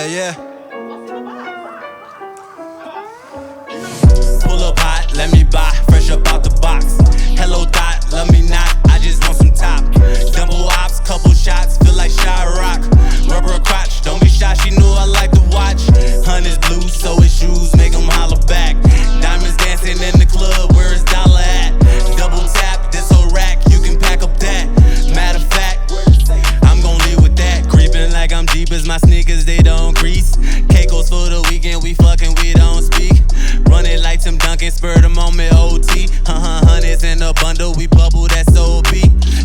Yeah. Pull up hot, let me buy, fresh up out the box. Hello thought, love me not, I just want some top. Double ops, couple shots, feel like Rock. Rubber crotch, don't be shy, she knew I like to watch. Hunters blue, so his shoes make them holler back. Diamonds dancing in the club, where is dollar at? Double tap, this whole rack, you can pack up that. Matter of fact, I'm gon' leave with that. Creeping like I'm deep as my sneakers, they don't crease. Caicos for the weekend, we fucking, we don't speak. Run it like Tim Duncan, spur the moment, OT. Hundreds in a bundle, we bubble, that's OP.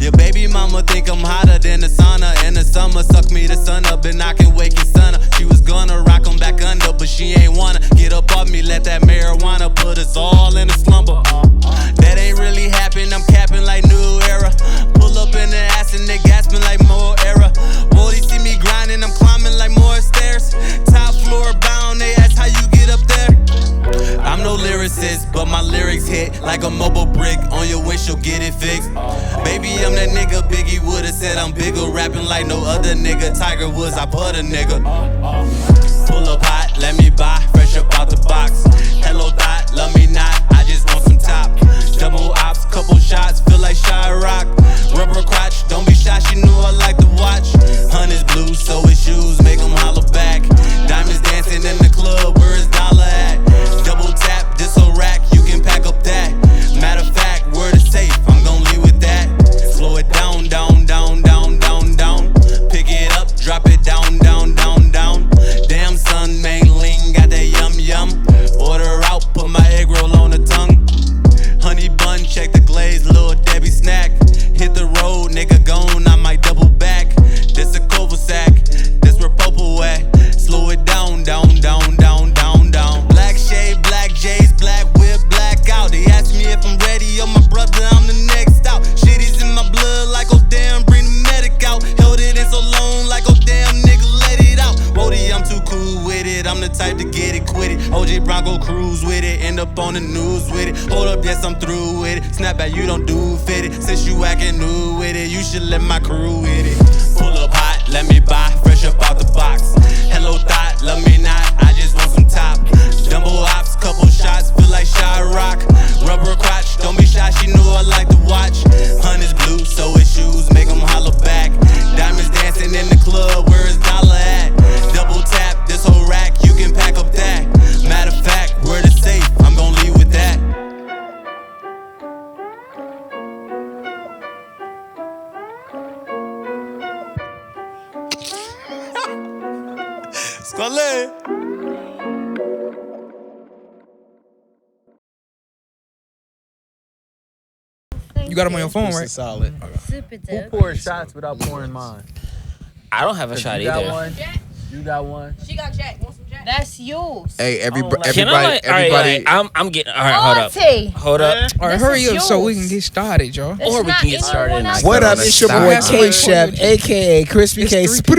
Your baby mama think I'm hotter than the sauna. In the summer, suck me the sun up, and I can wake your son up. She was gonna rock 'em back under, but she ain't wanna get up off me, let that marijuana put us all in a slumber. That ain't really happen, I'm capping like new era. Pull up in the ass and they gasping like more era. Whoa, they see me grinding, I'm climbing like more stairs. Top floor bound, they ask how you get up there. I'm no lyricist, but my lyrics hit like a mobile brick. On your windshield, get it fixed. Baby, I'm that nigga Biggie would've said I'm bigger. Rapping like no other nigga. Tiger Woods, I put a nigga. Pull up hot, let me buy, fresh up out the box. Hello thought, love me not, I just want some top. Double ops, couple shots, feel like Rock. Rubber crotch, don't be shy, she knew I like to watch. Hunters blue, so his shoes make them holler back. Diamonds dancing in the club, where is dollar at? Double tap, this whole rack, you can pack up that. Matter of fact, word is safe, I'm gon' leave with that. Slow it down, down, down, down, down, down. Pick it up, drop it down, down, down, down. Damn son, main lean, got that yum yum. Order out, put my egg roll on the tongue. Honey bun, check the glaze, little Debbie snack. Hit the road, nigga gone, I might double back. This a cul-de-sac, this where Popo at. Slow it down, down, down, down, down, down. Black shade, black J's, black whip, black out. They ask me if I'm ready, oh my brother, I'm the next out. Shitty's in my blood, like oh damn, bring the medic out. Held it in so long, like oh damn, nigga, let it out. Wody, I'm too cool with it, I'm the type to get it, quit it. OJ Bronco cruise with it, end up on the news with it. Hold up, yes, I'm through with it. Snap back, you don't do fit it. Since you acting new with it, you should let my crew with it. Pull up hot, let me buy, fresh up out the box. Hello thought, love me not, I just want some top. Dumbo ops, couple shots, feel like Rock. Rubber crotch, don't be shy, she knew I like to watch. Hunters blue, so his shoes make them holler back. Diamonds dancing in the club, where is dollar at? Double tap, this whole rack, you can pack up that. Matter of fact, word is safe, I'm gon' leave with that. Squale. You got them on your phone, right? Solid. Super dope. Who pours shots without pouring mine? I don't have a shot You got either. one. You got one. She got Jack. Want some Jack? That's yours. Hey, everybody. Can I like, Everybody. all right, I'm getting. All right, hold up. Auntie. Hold up. All right, This hurry is up so we yours. can get started, y'all. It's Or we not can get anyone started else. and What up? It's your boy That's K what- Chef, aka Crispy It's K.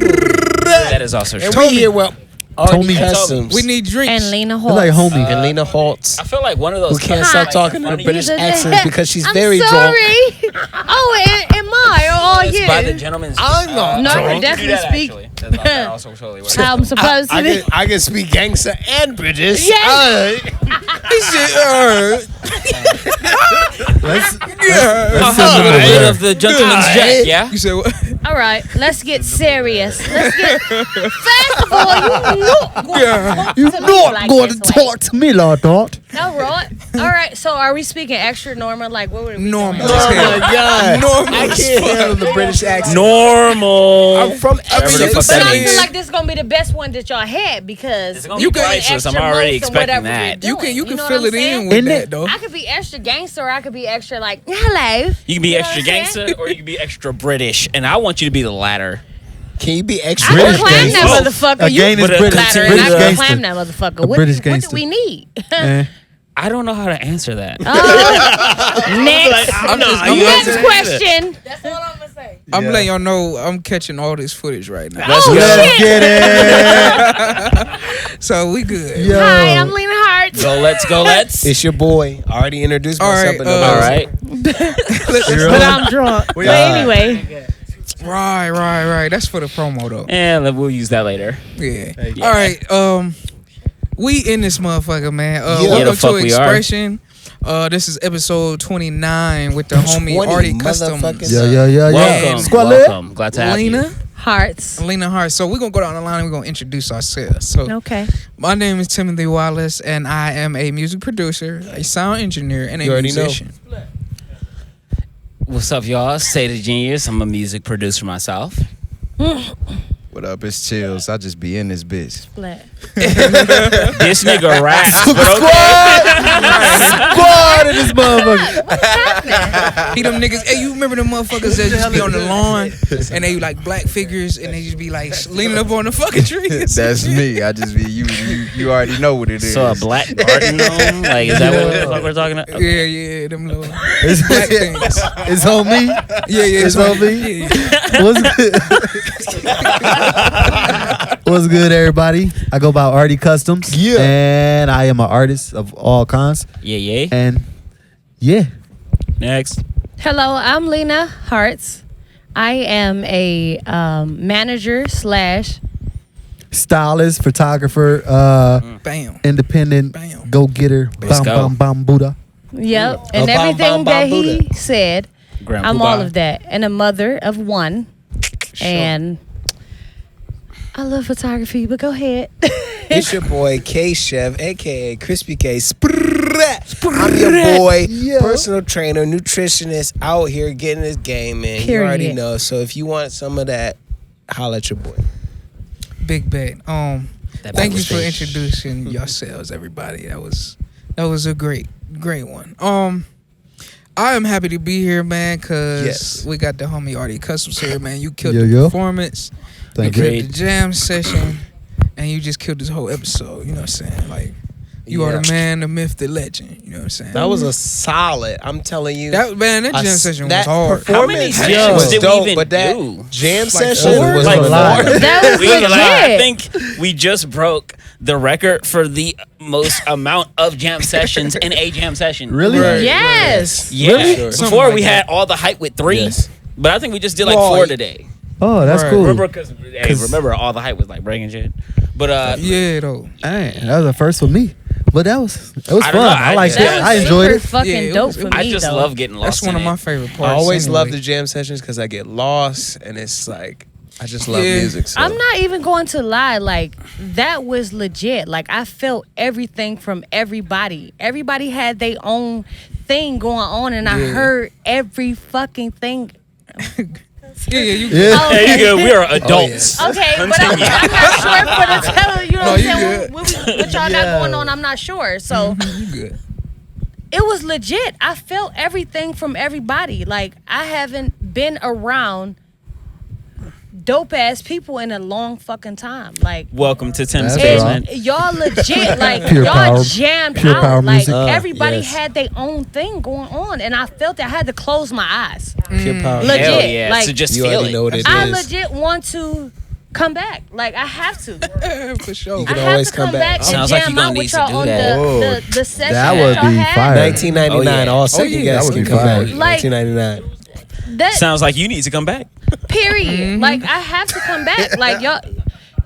That is also And true. we here with Artie Tommy. Customs. We need drinks. And Lena You're Hall. like homie. and Lena Holtz, I feel like one of who those. can't cuts stop is talking in a funny. British You're the- accent because she's I'm very drunk. sorry. Oh, am I or are It's you? by the gentleman's. I'm not No, I drunk. can You do definitely that, speak. actually. That also totally works. How I'm supposed to be. I can speak gangster and British. Yes. Let's A bit of the gentleman's jack, yeah? You said what? All right, let's get serious. Let's get. First of all, you're not going to talk You're to me not like going this to way. talk to me like that. No, right? All right, so are we speaking extra normal? Like, what would we Normal. doing? Oh my God. Normal I as can't fuck. handle the British accent. Normal. I'm from Whatever the Essex. fuck But that I means. feel like this is gonna be the best one that y'all had because It's gonna you be can priceless. I'm extra already most of expecting whatever that. you're You can doing, you can know fill what it I'm in saying? with Isn't that it? though. I could be extra gangster, or I could be extra like hello. You can be You know extra what I'm saying? gangster or you can be extra British, and I want you to be the latter. Can you be I extra can British clam gangster. that motherfucker. Again, You it's But a British. flatter, and British I can gangster. clam that motherfucker. A What, British what do gangster. we need? Eh. I don't know how to answer that. Next, I'm just next question. I'm letting y'all know I'm catching all this footage right now. Let's Oh, go. Let's shit. get it. So we good. Yo. Hi, I'm Lena Hart. Let's. It's your boy. I already introduced All myself. right, but nobody All else. right. But I'm drunk. But anyway, Right. That's for the promo though. And we'll use that later. Yeah. All right. We in this motherfucker, man. Yeah. Yeah, Welcome the fuck to we are. Xpression. This is episode 29 with the homie 20 Artie Customs. motherfuckers. Yeah. Welcome. Squad Welcome. Glad to have you. Lena Hearts. So we're gonna go down the line and we're gonna introduce ourselves. So Okay. my name is Timothy Wallace and I am a music producer, a sound engineer, and a You already know. musician. What's up, y'all? State of Genius. I'm a music producer myself. What up? It's Chills. I just be in this bitch. Splat. This nigga raps. Squad in this motherfucker. He them niggas. Hey, you remember them motherfuckers that just be on the lawn and they like black figures and they just be like leaning up on the fucking tree. That's me. I just be you already know what it is. So a black garden gnome? Like, is that what the fuck we're talking about? Yeah, them little It's, black things. it's on me. Yeah, It's on me. Yeah. What's good, everybody? I go by Artie Customs. Yeah. And I am an artist of all kinds. Yeah. And yeah. Next. Hello, I'm Lena Hearts. I am a manager / Stylist, photographer, Bam. independent, Bam. go-getter, Let's bam, go. bam, bam, Buddha. Yep. And Bam, everything bam, that bam, he Buddha. said, Grandpa I'm all Bob. of that. And a mother of one. And I love photography, but go ahead. It's your boy K Chef, aka Crispy K. I'm your boy, personal trainer, nutritionist, out here getting this game in. You already Period. know. So if you want some of that, holla at your boy. Big bet. That Thank you was for big. introducing yourselves, everybody. That was a great one. I am happy to be here, man, because Yes. we got the homie Artie Customs here, man. You killed Yeah, the yeah. performance, Thank you you. killed the jam session, and you just killed this whole episode. You know what I'm saying? Like, you are Yeah. the man, the myth, the legend. You know what I'm saying? That was a solid. I'm telling you. that a jam session was that hard. How many performance sessions was did we dope, even but that do? jam Like session four? was Like a four. lot. That was We ain't gonna lie. I legit. think we just broke the record for the most amount of jam sessions in a jam session. Really? Right. Yes. Yeah. Really? Something Before like we that. had all the hype with 3, Yes. but I think we just did like Well, 4 today. Oh, that's Right. cool. Remember, because remember all the hype was like breaking shit. But Yeah, though. Dang, that was the first for me. But it was I don't fun. know, I liked it. that was I enjoyed super it. fucking Yeah, it dope was- for me, I just though. love getting lost. That's one in of my it. favorite I parts. always love anyway. the jam sessions because I get lost and it's like I just love Yeah. music. So. I'm not even going to lie. Like, that was legit. Like, I felt everything from everybody. Everybody had their own thing going on, and I Yeah. heard every fucking thing. Yeah, you Yeah. Oh, Hey, you good? We are adults. okay, but I'm not sure for the tell. You know No, what I'm you saying? good. What y'all got going on, I'm not sure. So you good. it was legit. I felt everything from everybody. Like, I haven't been around dope ass people in a long fucking time. Like, Welcome to Tim's That's basement. right. y'all legit, like Pure y'all power- jammed pure out. power Like music. everybody Yes. had their own thing going on, and I felt that I had to close my eyes. Pure power. Legit. Hell yeah. Like, so just You feel already it. know what it I is. legit want to come back. Like, I have to. For sure. You I can have always to come come back. back and Sounds like jam you gonna out need with to y'all do on that. the session That would y'all be had. fire. 1999. Oh, yeah. All second yeah, guess that would can be come fire. back. Like- 1999. That Sounds like you need to come back. period. Like, I have to come back. Like,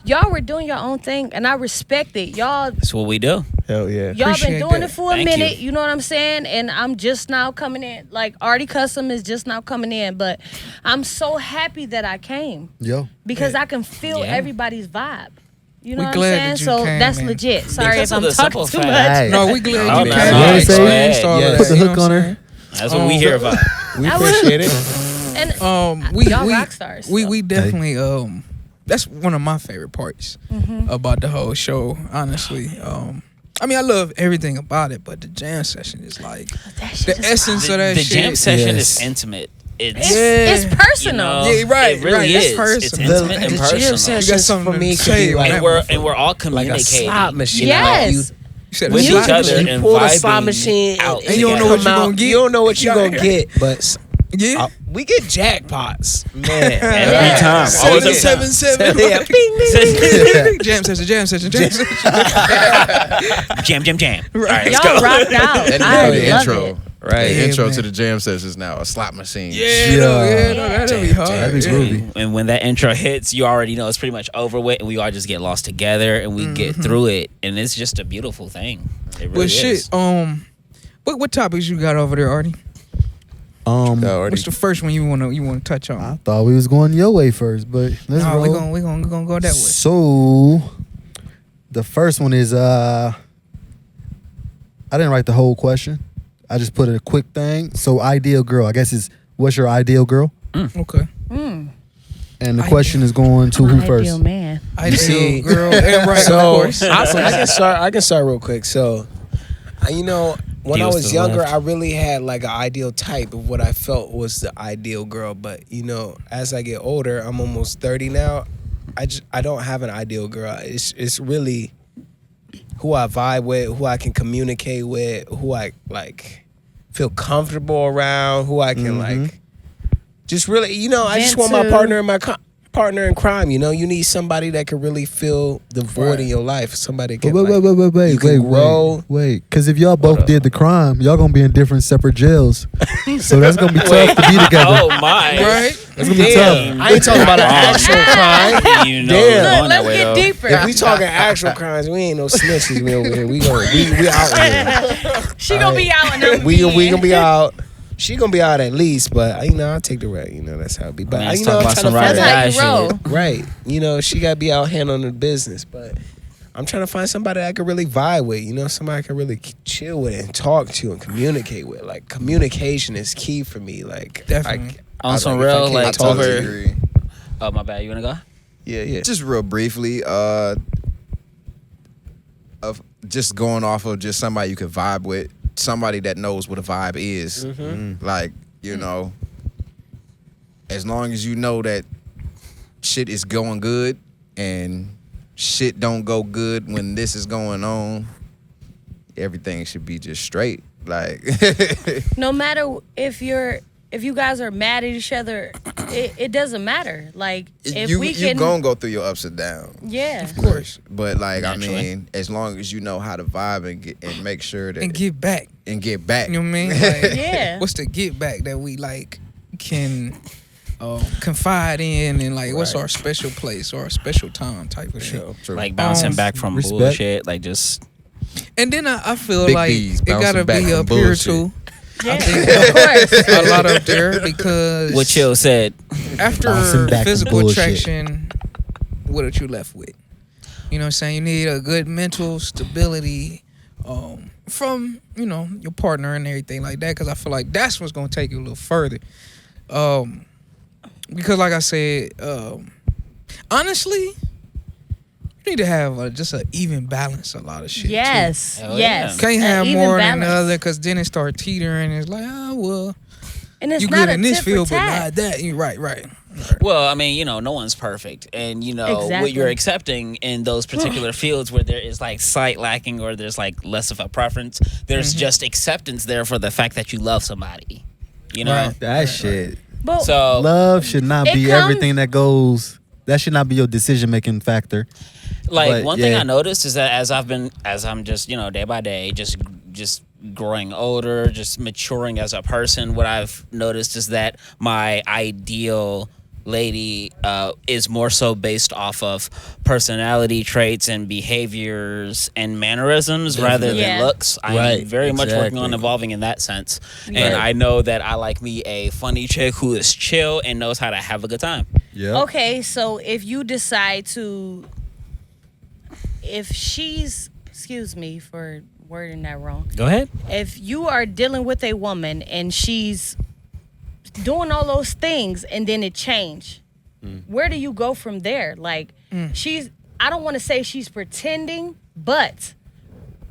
y'all were doing your own thing, and I respect it. Y'all That's what we do. Hell yeah. been Appreciate doing that. it for a Thank minute, you. you know what I'm saying? And I'm just now coming in. Like, Artie Custom is just now coming in, but I'm so happy that I came Yo. because I can feel Yeah. everybody's vibe. You know We what glad I'm saying? that you So came, that's man. legit. Sorry Because if of I'm the talking simple too fact. much. Hey. No, we glad Oh, you no, came. no, We it's experienced glad. all Yes. that, Put the you know hook what on I'm her. That's what we hear about. We I would- appreciate it. And saying? We y'all we rock stars, we so. we definitely that's one of my favorite parts about the whole show. Honestly, I mean I love everything about it, but the jam session is like that shit the is essence of that The shit. jam session Yes. is intimate. It's Yeah. personal. You Yeah, right, It really right, is. that's It's personal. intimate and The jam personal. session You got something for me to could say be on like, that. And we're all like a communicating slot machine. Yes. Like you You said with a each slot other machine. and pull the slot vibing machine out and And you don't know what come you gonna out. get. You don't know what you Yeah. gonna get, but Yeah. we get jackpots, man. every time. All the time. 777. Yeah, bing, Jam session, jam session, jam session. Jam. All right, let's Y'all go. rocked out. That I nigga the love intro. it. Right. Yeah, Intro man. to the jam sessions now. A slot machine. That'll be hard. That'd be groovy. And when that intro hits, you already know it's pretty much over with, and we all just get lost together, and we get through it, and it's just a beautiful thing. It really But is. shit, what topics you got over there, Artie? What's the first one you wanna touch on? I thought we was going your way first, but let's No, roll. we gonna go that way. So, the first one is I didn't write the whole question. I just put a quick thing. So, ideal girl. I guess is what's your ideal girl? Okay. And the question is going to who first? Ideal man. Ideal see- girl, and right, So of course. I can start real quick. So, when I Deals was to the younger, left. I really had like an ideal type of what I felt was the ideal girl. But as I get older, I'm almost 30 now. I don't have an ideal girl. It's really who I vibe with, who I can communicate with, who I like feel comfortable around, who I can like just really, I just want my Vent to. partner in crime. You need somebody that can really fill the void in your life. Somebody can Wait, you can grow. wait. Because if y'all both did the crime, y'all gonna be in different separate jails. So that's gonna be tough to be together. Oh my! Right? That's gonna be Damn, tough. I ain't talking about an actual crime. You know, Damn. it's Look, going that let's way, get though. deeper. If we talking actual crimes, we ain't no snitches. We over here. We out here. She gonna be out and I'm We gonna be out. She gonna be out at least, but I'll take the rag. That's how it be. But Man, let's I'm talk about trying some to ride find or out. That's how you die roll. Right. She gotta be out handling the business, but I'm trying to find somebody I can really vibe with. Somebody I can really chill with and talk to and communicate with. Like communication is key for me. Like Definitely. On some if I real, can't like, I talk to totally you- agree. Oh my bad. You wanna go? Yeah. Just real briefly, of just going off of just somebody you could vibe with, somebody that knows what a vibe is. Like, as long as you know that shit is going good and shit don't go good when this is going on, everything should be just straight. Like, No matter if you guys are mad at each other, it doesn't matter. Like if you we can, gonna go through your ups and downs. yeah. Of course. But like, Naturally. I mean, as long as you know how to vibe and make sure that And give back. get back. You know what I mean? Like, Yeah. What's the get back that we like can confide in, and like what's our special place or our special time type of shit. True. Like bouncing Um, back from respect. bullshit. Like just And then I feel Big like B's, it gotta bouncing back be from up here bullshit. too. Yeah. Of course, a lot up there because what Chill said. after Bouncing back from physical bullshit. attraction, what are you left with? You know what I'm saying? You need a good mental stability from, your partner and everything like that, because I feel like that's what's going to take you a little further. Because like I said, honestly, you need to have just an even balance, a lot of shit. too. Yes. Hell Yes. Can't An have even more than the balance. other, because then it start teetering. It's like, well, And it's you not good a in this tit for field, but tat. not that. You right. Well, I mean, no one's perfect, and what Exactly. you're accepting in those particular fields where there is like sight lacking or there's like less of a preference, there's just acceptance there for the fact that you love somebody. Right. That shit. But So Love should not It be comes- everything that goes. That should not be your decision making factor. like But, one thing yeah. I noticed is that as I'm just day by day just growing older, just maturing as a person, what I've noticed is that my ideal lady is more so based off of personality traits and behaviors and mannerisms rather than Yeah. looks. I'm Right, very much working exactly. on evolving in that sense. Yeah. And I know that I like me a funny chick who is chill and knows how to have a good time. Yeah. okay, so if you decide to, if she's, excuse me for wording that wrong. Go ahead. If you are dealing with a woman and she's doing all those things and then it changed, where do you go from there? Like I don't want to say she's pretending, but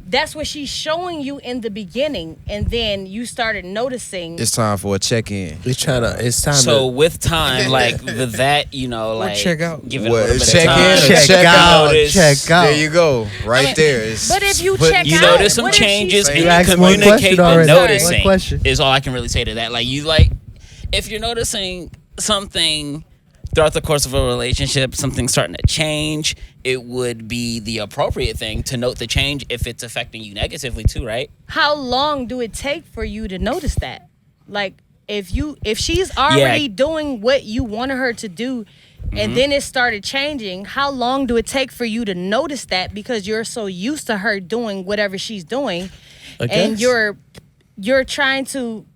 that's what she's showing you in the beginning, and then you started noticing. It's time for a check-in. It's time So to with time, like with that, like check out. give it What, a little bit check of in time. or check out. Notice- Check out. There you go. Right there. It's but if you put- check You out, notice some what if she's changes and You you asked one communicate question the already. noticing One question. is all I can really say to that. Like if you're noticing something throughout the course of a relationship, something's starting to change, it would be the appropriate thing to note the change if it's affecting you negatively too, right? How long do it take for you to notice that? Like, if she's already doing what you wanted her to do, and then it started changing, how long do it take for you to notice that, because you're so used to her doing whatever she's doing, and you're trying to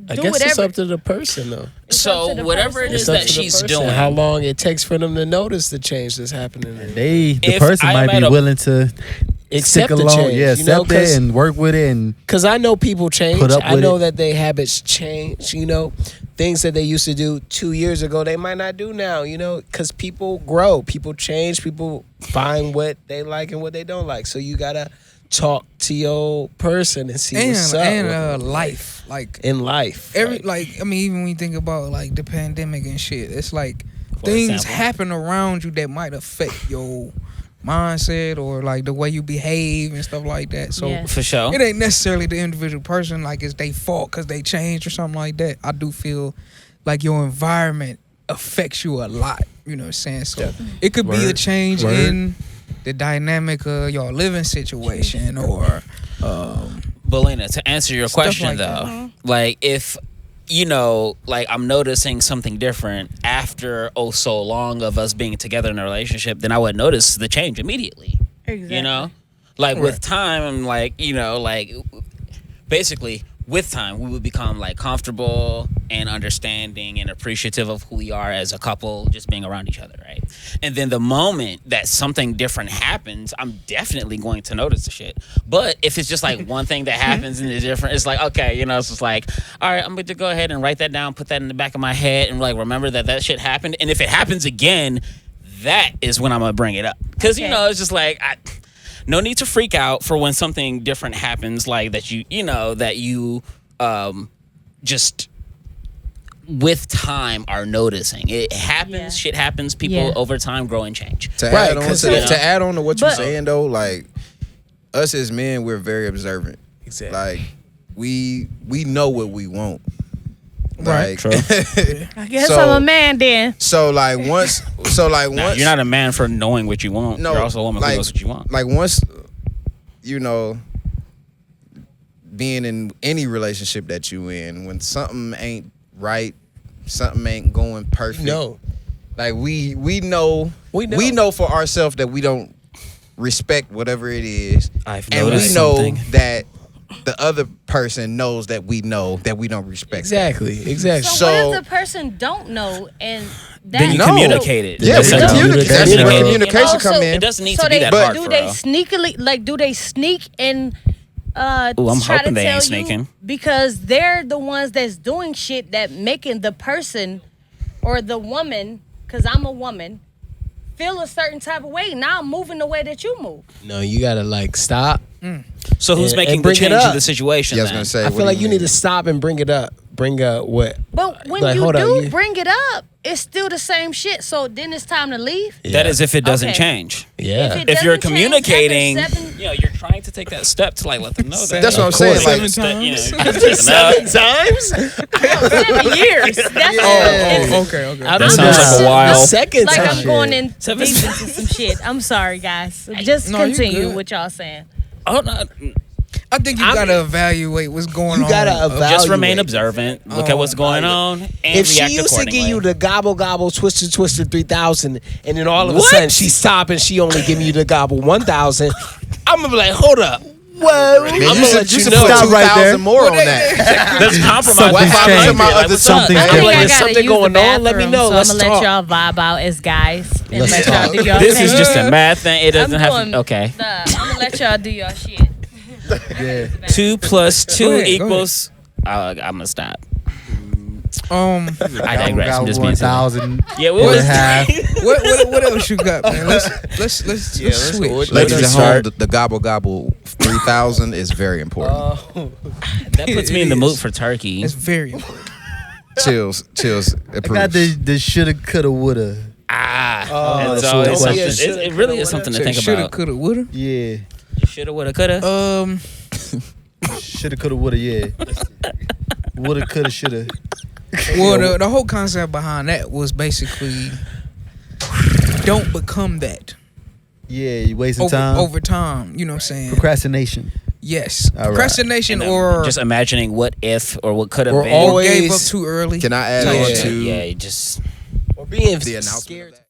I do guess whatever. it's up to the person, though. It's up to So the whatever person. it is It's up that to the she's person, doing, how long it takes for them to notice the change that's happening. The If person I might am be at a- willing to Accept stick the along, change, yeah, you know, accept it and work with it, and Because I know people change. Put up I with know it. that their habits change, you know. Things that they used to do 2 years ago, they might not do now, you know, because people grow, people change, people find what they like and what they don't like. So you got to talk to your person and see what's up with and them. life, like In life. like I mean, even when you think about like the pandemic and shit, it's like For things example. happen around you that might affect your mindset or like the way you behave and stuff like that. So Yeah. for sure. it ain't necessarily the individual person, like it's their fault because they changed or something like that. I do feel like your environment affects you a lot. You know what I'm saying? So it could be a Word. change Word. in the dynamic of your living situation or Belina, to answer your Stuff question like though, that. like if you know, like I'm noticing something different after so long of us being together in a relationship, then I would notice the change immediately. Exactly. You know, like with time, I'm like, you know, like basically with time we would become like comfortable and understanding and appreciative of who we are as a couple, just being around each other, right? And then the moment that something different happens, I'm definitely going to notice the shit. But if it's just like one thing that happens and it's different, it's like, okay, you know, it's just like, all right, I'm going to go ahead and write that down, put that in the back of my head, and like remember that shit happened. And if it happens again, that is when I'm gonna bring it up, because you Okay. know, it's just like no need to freak out for when something different happens, like that you know that you just with time are noticing it happens. Yeah. Shit happens. People Yeah. over time grow and change. To Right, add on 'cause to, you know- to add on to what you're But- saying though, like us as men, we're very observant. Exactly. Like we know what we want. Right. Like, I guess So- I'm a man then. so like once, Nah, once you're not a man for knowing what you want. No, you're also a woman like- who knows what you want. like once, you know, being in any relationship that you in, when something ain't right, something ain't going perfect. No. Like we know we know for ourselves that we don't respect whatever it is, I've and we noticed know something. that the other person knows that we know that we don't respect. that. Exactly. So, So- what if the person don't know and that Then you No. communicate it. Yeah, we That's communicate. That's communication. where You know? communication come in. It doesn't need so to be they, that But- hard do for they real. sneakily, like, do they sneak and Ooh, I'm try hoping to they tell ain't you? sneaking. Because they're the ones that's doing shit that making the person or the woman, because I'm a woman, feel a certain type of way. Now I'm moving the way that you move. No, you got to like stop. So who's and making the bring it change up. in the situation? Yeah, I was then? gonna say. I what feel do like you need mean? to stop and bring it up. Bring up what? But when Like, you hold up, do you- bring it up, it's still the same shit. So then it's time to leave. That is if it doesn't Okay. change. Yeah. It If you're doesn't change after communicating, 7 you know, you're trying to take that step to like let them know that. That's what I'm saying. course. Like, 7 You know, times. you can take them out. times? 7 years. That's Okay. I That don't sounds know. like a while. The second like time. I'm going in deep Seven- into some shit. I'm sorry, guys. Just No, you continue good. what y'all saying. Oh, no. I think you gotta evaluate what's going You on. gotta evaluate. Just remain observant. Look at what's going on and If she react used to accordingly. give you the gobble gobble twister 3000, and then all of a What? sudden she stop and she only giving you the gobble 1000, I'm gonna be like, hold up, whoa, I'm you gonna should, let you you should know. put Stop right 2,000 there. more on that. There's compromise. Something's What happened to changed. my Like, other what's Something's up? I I'm think like, I there's gotta something use going the on. Let me bathroom, know. So Let's I'm gonna talk. let y'all vibe out as guys and Let's let y'all talk. do y'all This thing. is just a math thing. It doesn't I'm have doing to. Okay. I'm gonna let y'all do y'all shit. Yeah. 2 plus 2 Go ahead, go equals. I'm gonna stop. Um, I digress. I'm just being silly. 1,000. Yeah, and a half. what else you got, man? Let's switch. Ladies at home, start. the gobble gobble 3,000 is very important. That puts me in the mood for turkey. It's very important. Chills. I got the shoulda, coulda, woulda. It's that's always what something. it was. It really is something to think Shoulda, about. coulda, woulda. Yeah. Shoulda, woulda, coulda. Shoulda, coulda, woulda, yeah. Woulda, coulda, shoulda. Well, the whole concept behind that was basically don't become that Yeah, you wasting time. over time. You know what I'm saying? Procrastination. Yes, All right. procrastination And, or just imagining what if or what could have Or been. always- gave up too early. Can I add Yeah. on to yeah, you just Or being the announcement? scared. Of that?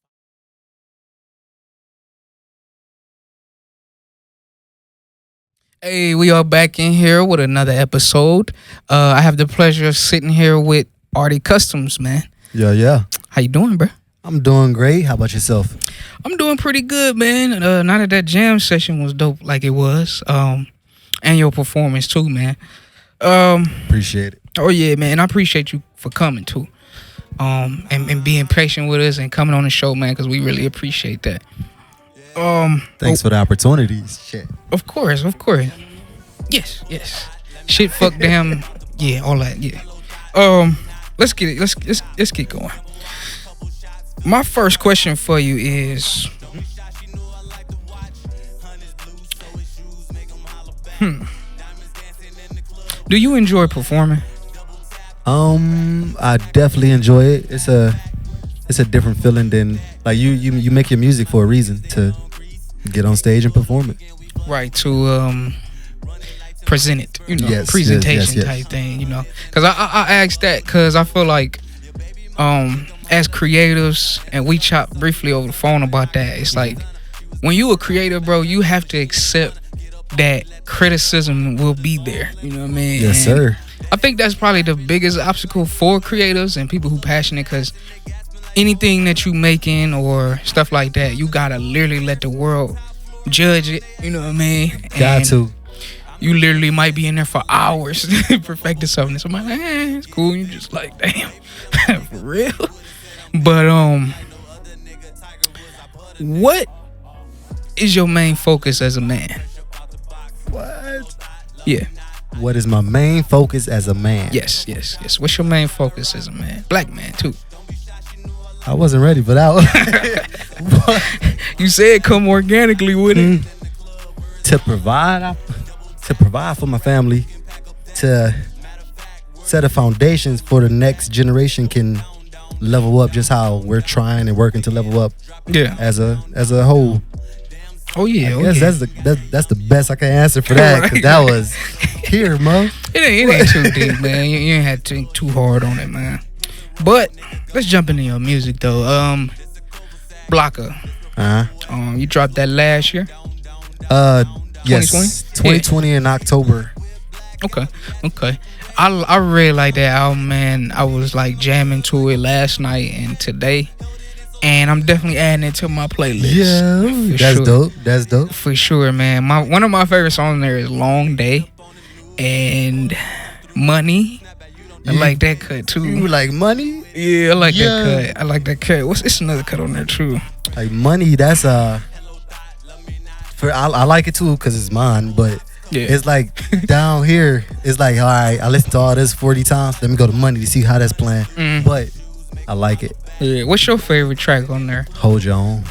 Hey, we are back in here with another episode. I have the pleasure of sitting here with Artie Customs, man. Yeah. How you doing, bro? I'm doing great. How about yourself? I'm doing pretty good, man. Now that jam session was dope like it was, and your performance too, man. Appreciate it. Oh yeah, man. I appreciate you for coming too, and being patient with us and coming on the show, man, because we really appreciate that. Thanks for the opportunities. Shit. Of course. Yes. Shit, fuck, damn, yeah, all that, yeah. Let's get it. Let's get going. My first question for you is, do you enjoy performing? I definitely enjoy it. It's a different feeling than like you make your music for a reason to get on stage and perform it. Right, to present it, Yes, presentation yes. type thing, because I asked that because I feel like as creatives, and we chopped briefly over the phone about that, it's like when you a creator, bro, you have to accept that criticism will be there, you know what I mean? Yes, And sir. I think that's probably the biggest obstacle for creators and people who passionate, because anything that you making or stuff like that, you gotta literally let the world judge it, you know what I mean? Got And to. you literally might be in there for hours perfecting something. Somebody like, it's cool. You just like, damn, for real. But what is your main focus as a man? What? Yeah. What is my main focus as a man? Yes. What's your main focus as a man? Black man too. I wasn't ready for that one. You said come organically with it. To provide for my family, to set a foundations for the next generation can level up just how we're trying and working to level up Yeah. as a whole. Oh yeah. Yes, that's the best I can answer for that, because that was here, mo. It ain't too deep, man. You ain't had to think too hard on it, man. But let's jump into your music though. Blocka. You dropped that last year. Yes, 2020? 2020 in October. Okay. I really like that album, man. I was like jamming to it last night and today, and I'm definitely adding it to my playlist. Yeah, For that's sure. dope. That's dope. For sure, man. One of my favorite songs there is "Long Day" and "Money." I like that cut too. You like money? Yeah, I like Yeah. that cut. I like that cut. It's another cut on there too. Like money, that's for I like it too because it's mine, but Yeah. it's like down here, it's like, all right, I listened to all this 40 times. Let me go to money to see how that's playing. But I like it. Yeah. What's your favorite track on there? Hold your own.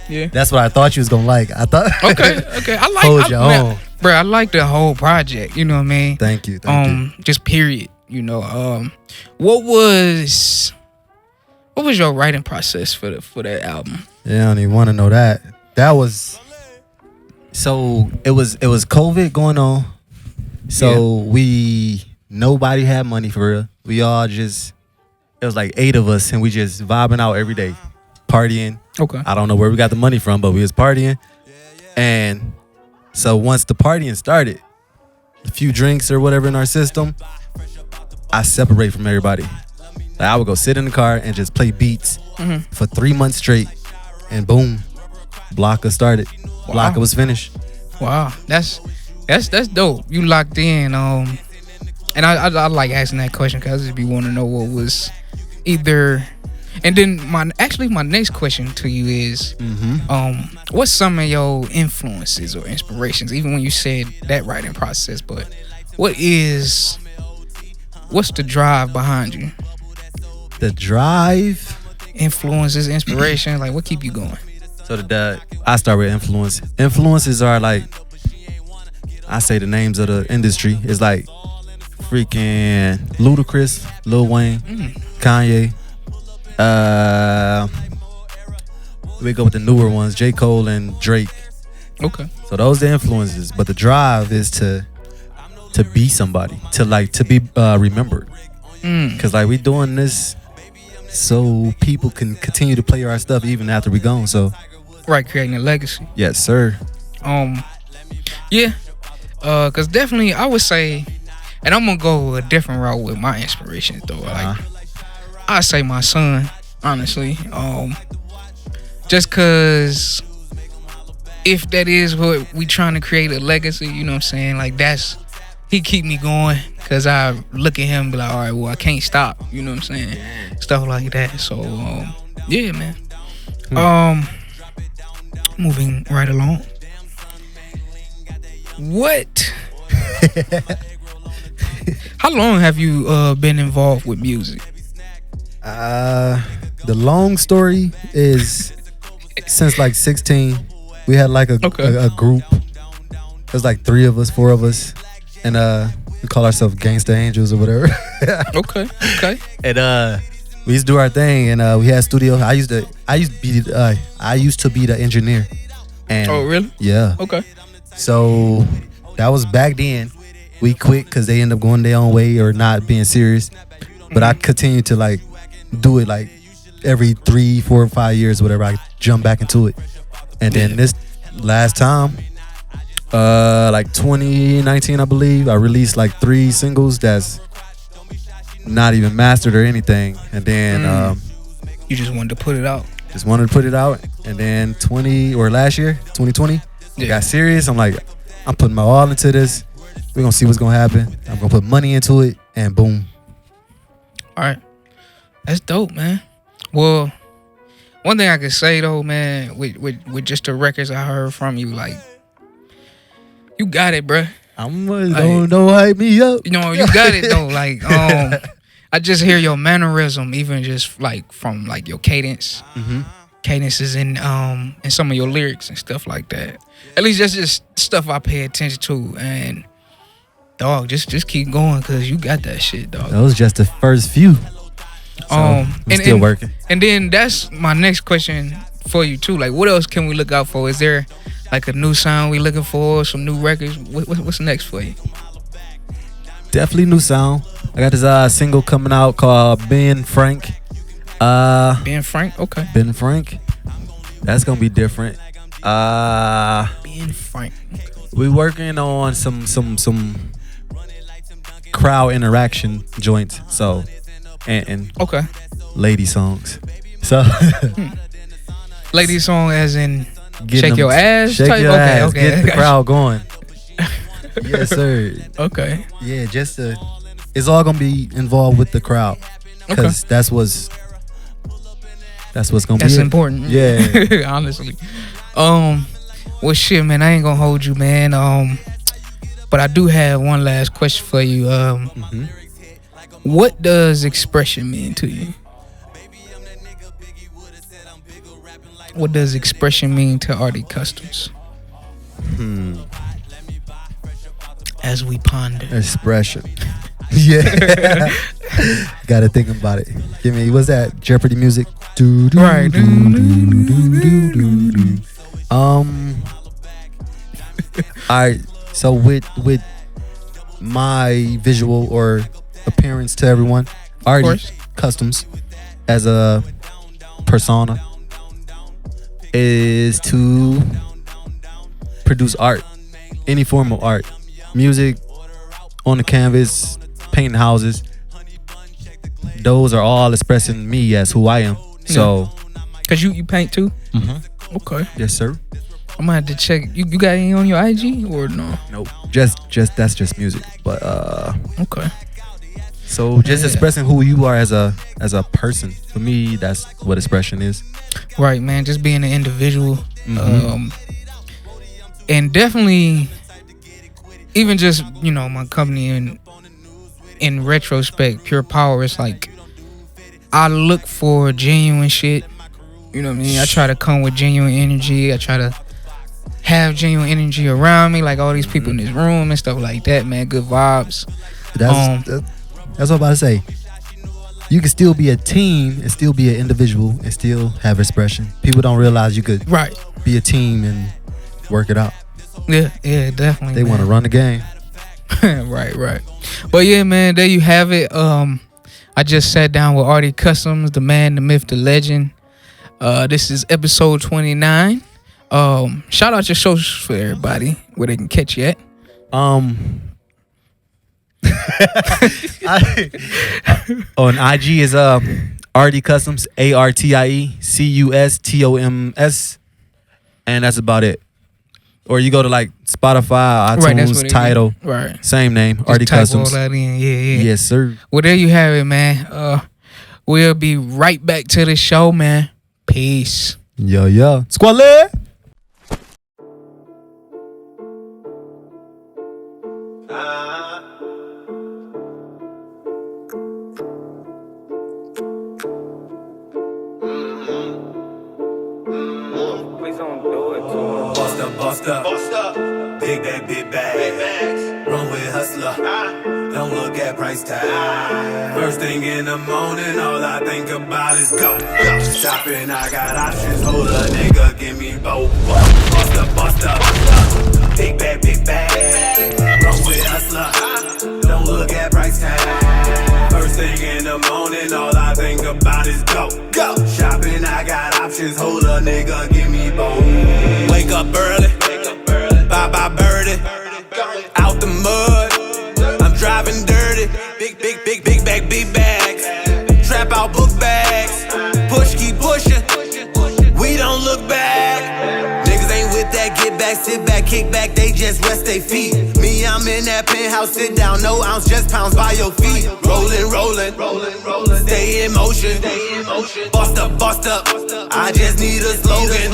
Yeah. That's what I thought you was gonna like. I thought. Okay. I like Hold your own. Bro, I like the whole project. You know what I mean? Thank you. Just period. What was your writing process for that album? Yeah, I don't even want to know that. That was so it was COVID going on. So nobody had money for real. We all just, it was like 8 of us and we just vibing out every day, partying. Okay. I don't know where we got the money from, but we was partying. And so once the partying started, a few drinks or whatever in our system, I separate from everybody. Like I would go sit in the car and just play beats for 3 months straight, and boom, Blocka started. Wow. Blocka was finished. Wow, that's dope. You locked in. And I like asking that question because I just be wanting to know what was either. And then my next question to you is, what's some of your influences or inspirations? Even when you said that writing process, but what's the drive behind you? The drive. Influences, inspiration, like what keep you going? So I start with influence. Influences are like, I say the names of the industry. It's like freaking Ludacris, Lil Wayne, Kanye. We go with the newer ones, J. Cole and Drake. Okay. So those are the influences, but the drive is to be somebody, to be remembered. Cause like we doing this so people can continue to play our stuff even after we gone. So Right, creating a legacy. yes, sir. Yeah. Cause definitely I would say, and I'm gonna go a different route with my inspirations though. Like I say my son, honestly. Just cause if that is what we trying to create a legacy, you know what I'm saying? Like he keep me going, cause I look at him and be like, all right, well I can't stop. You know what I'm saying? Stuff like that. So yeah, man. Moving right along. What? How long have you been involved with music? The long story is since like 16, we had like a group. There's like 3 of us, 4 of us, and we call ourselves Gangsta Angels or whatever. Okay. And we used to do our thing, and we had studio. I used to be the engineer. And Oh, really? yeah. Okay. So that was back then. We quit because they end up going their own way or not being serious. But I continued to like do it like every 3, 4, 5 years, whatever. I jump back into it. And then this last time, like 2019, I believe, I released like 3 singles that's not even mastered or anything. And then You just wanted to put it out. just wanted to put it out. And then last year, 2020, got serious. I'm like, I'm putting my all into this. We're gonna see what's gonna happen. I'm gonna put money into it, and boom. All right. That's dope, man. Well, one thing I could say though, man, with just the records I heard from you, like, you got it, bruh. Don't hype me up. You know, you got it though. Like, I just hear your mannerism, even just like from like your cadence, cadences in some of your lyrics and stuff like that. At least that's just stuff I pay attention to. And dog, just keep going, cause you got that shit, dog. That was just the first few. So I'm still working. And then that's my next question for you too. Like, what else can we look out for? Is there like a new sound we looking for? Some new records? What's next for you? Definitely new sound. I got this single coming out called Ben Frank. Ben Frank, okay. Ben Frank. That's gonna be different. Ben Frank. We working on some crowd interaction joints. So and Okay. lady songs. So Lady song as in getting shake your ass shake type? your Okay, ass, okay. get the crowd going. Yes, sir. Okay. Yeah, it's all gonna be involved with the crowd, because that's what's gonna be. That's it. important. Yeah. Honestly. Well, shit, man. I ain't gonna hold you, man. But I do have one last question for you. What does Xpression mean to you? What does Xpression mean to Artie Customs? As we ponder. Xpression. Yeah. Gotta think about it. Give me, what's that? Jeopardy music? Right. Alright, so with my visual or appearance to everyone, Artie Customs as a persona is to produce art, any form of art, music, on the canvas, painting houses. Those are all expressing me as who I am. So, cause you paint too. Okay. Yes, sir. I'm gonna have to check. You got any on your IG or no? Nope. Just that's just music. But Okay. so just expressing who you are as a person. For me, that's what expression is. Right, man. Just being an individual. And definitely, even just, you know, my company in retrospect, Pure Power, it's like I look for genuine shit. You know what I mean? I try to come with genuine energy. I try to have genuine energy around me, like all these people in this room and stuff like that, man. Good vibes. That's what I'm about to say. you can still be a team and still be an individual and still have expression. People don't realize you could Right. be a team and work it out. Yeah, definitely. They want to run the game. Right. But yeah, man, there you have it. I just sat down with Artie Customs, the man, the myth, the legend. This is episode 29. Shout out your socials for everybody where they can catch you at. On IG is Artie Customs, ARTIE CUSTOMS, and that's about it. Or you go to like Spotify, Right, that's iTunes, what it Tidal, is. Right. same name, Just Artie type Customs. all that in. Yeah. Yes, sir. Well, there you have it, man. We'll be right back to the show, man. Peace. Yeah. Squale. Bust up. Big bag. Run with hustler. Don't look at price tag. First thing in the morning, all I think about is go. Shopping, I got options. Hold a nigga, give me both. Bust up. Big bag. Run with hustler. Don't look at price tag. First thing in the morning, all I think about is go. Shopping, I got options. Hold a nigga, give me both. Wake up early. Bye birdie. Out the mud. I'm driving dirty. Big bags. Trap out book bags. Push, keep pushing. We don't look back. Niggas ain't with that get back, sit back, kick back. They just rest their feet. Me, I'm in that penthouse, sit down, no ounce, just pounds by your feet. Rolling. Stay in motion. Bust up. I just need a slogan.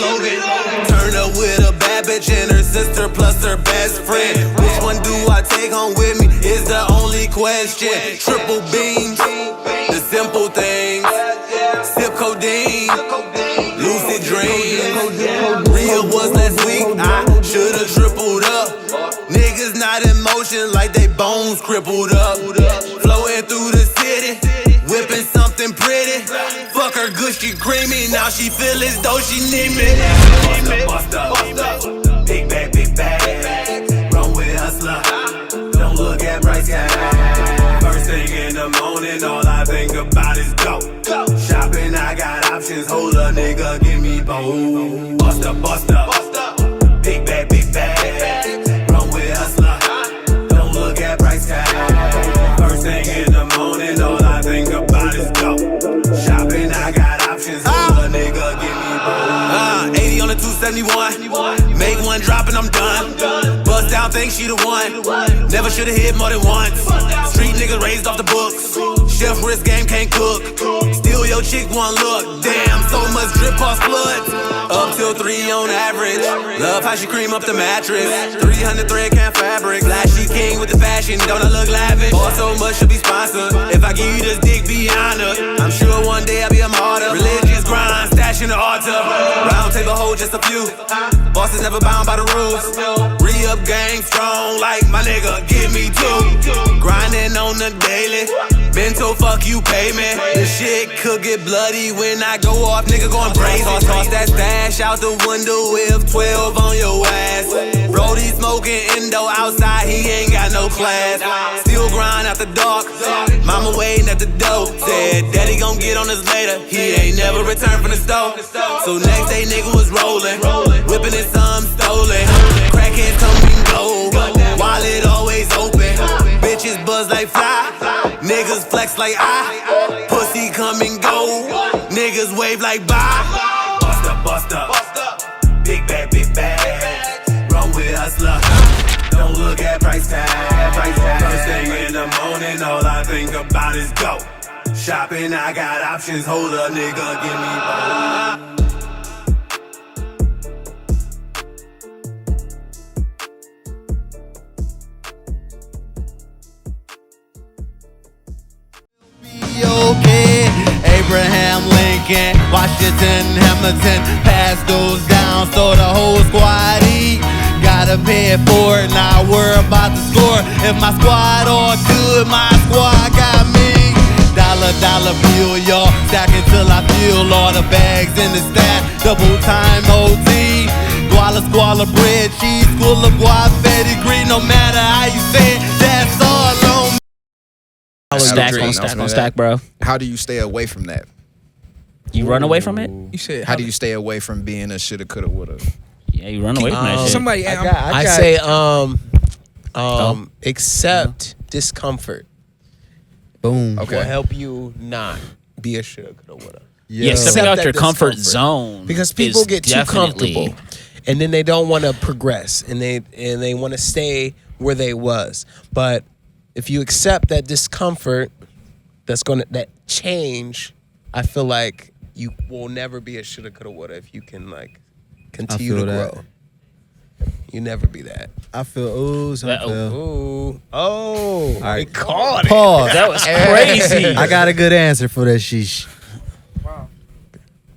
Turn up with a bad bitch and her sister plus her best friend. Which one do I take home with me is the only question. Triple beams, the simple things. Sip codeine, lucid dreams. Real was last week, I should've tripled up. Niggas not in motion like they bones crippled up. Flowing through the city, whipping something pretty. Fuck her good, she creamy, now she feel as though she need me. Bust up. Big bag. Run with hustler. Don't look at price tag. First thing in the morning, all I think about is go. Shopping, I got options. Hold a nigga, give me both. Bust up. Big bag. Run with hustler. Don't look at price tag. First thing in the morning, all I think about is go. Shopping, I got options. Hold a nigga, give me both. 80 on the 271. Make one drop and I'm done. Bust down, think she the one. Never should've hit more than once. Street niggas raised off the books. Chef wrist game can't cook. Steal your chick one look. Damn, so much drip off blood. Up till 3 on average. Love how she cream up the mattress. 300 thread can fabric. Flashy king with the fashion, don't I look lavish? All so much should be sponsored. If I give you this dick, be honored. I'm sure one day I'll be a martyr. Religious grind, stash in the altar. Round table hold just a few. Bosses never bound by the rules. Re-up gang strong like my nigga, give me 2. Grinding on the daily. Mental fuck you pay me. The shit could get bloody when I go off, nigga going crazy. Toss that stash out the window with 12 on your ass. Brody smoking endo outside, he ain't got no class. Still grind after dark. Mama waiting at the door. Said daddy gon' get on us later. He ain't never returned from the store. So next day nigga was rolling. Whipping it some stolen. Crackheads come and go. Wallet always open. Bitches buzz like fly. Niggas flex like I. Pussy come and go. Niggas wave like bye. Bust up. Big bag. Run with hustler. Don't look at price tag. First thing in the morning, all I think about is go. Shopping, I got options. Hold a nigga, give me both. Okay, Abraham Lincoln, Washington, Hamilton, pass those down so the whole squad eat. Gotta pay it for it, not worry about the score. If my squad all good, my squad got me. Dollar dollar bill, y'all. Stacking till I feel all the bags in the stack. Double time OT. Guala, squala, bread, cheese, school of guap, pedigree. No matter how you say it, that's all on me. Stack Dream, on stack don't on say stack, bro. How do you stay away from that? You run away from it? You said How do you stay away from being a shoulda, coulda, woulda? Yeah, you run away from that shit. somebody? I say accept discomfort. Boom. Okay. Will help you not be a shoulda, coulda, woulda. Yeah, Accept stepping out that your comfort discomfort. zone. Because people is get too definitely- comfortable, and then they don't want to progress, and they want to stay where they was. But if you accept that discomfort, that change, I feel like you will never be a shoulda, coulda, woulda if you can like continue to feel that. grow. You never be that. I feel ooh, so I That- feel. Ooh, oh, right. he caught it. Pause. That was crazy. I got a good answer for that sheesh.